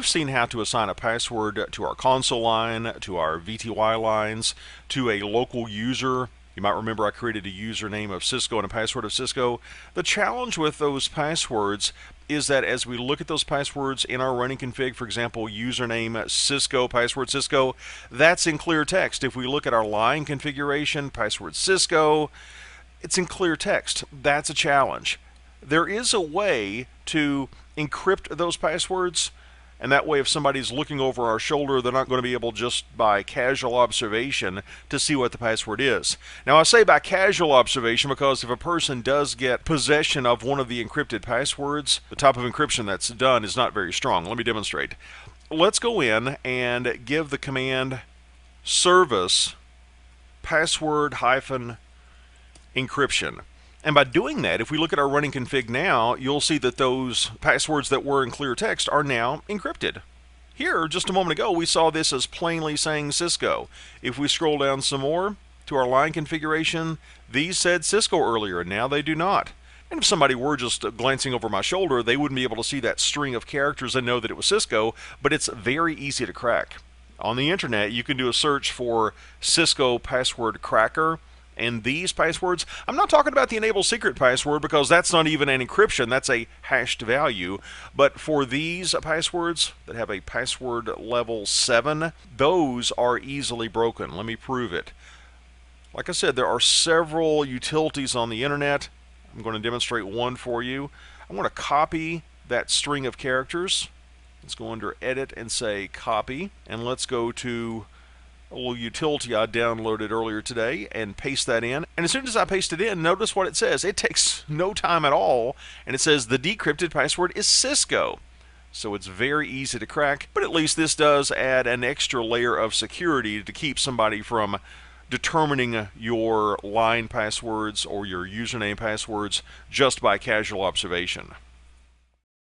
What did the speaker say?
We've seen how to assign a password to our console line, to our VTY lines, to a local user. You might remember I created a username of Cisco and a password of Cisco. The challenge with those passwords is that as we look at those passwords in our running config, for example, username Cisco, password Cisco, that's in clear text. If we look at our line configuration, password Cisco, it's in clear text. That's a challenge. There is a way to encrypt those passwords, and that way if somebody's looking over our shoulder, they're not going to be able just by casual observation to see what the password is. Now I say by casual observation because if a person does get possession of one of the encrypted passwords, the type of encryption that's done is not very strong. Let me demonstrate. Let's go in and give the command service password -encryption. And by doing that, if we look at our running config now, you'll see that those passwords that were in clear text are now encrypted. Here, just a moment ago, we saw this as plainly saying Cisco. If we scroll down some more to our line configuration, these said Cisco earlier, and now they do not. And if somebody were just glancing over my shoulder, they wouldn't be able to see that string of characters and know that it was Cisco, but it's very easy to crack. On the internet, you can do a search for Cisco password cracker, and these passwords, I'm not talking about the enable secret password because that's not even an encryption, that's a hashed value. But for these passwords that have a password level 7, those are easily broken. Let me prove it. Like I said, there are several utilities on the internet. I'm going to demonstrate one for you. I'm going to copy that string of characters. Let's go under edit and say copy, and let's go to a little utility I downloaded earlier today and paste that in. And as soon as I paste it in, notice what it says. It takes no time at all, and it says the decrypted password is Cisco. So it's very easy to crack, but at least this does add an extra layer of security to keep somebody from determining your line passwords or your username passwords just by casual observation.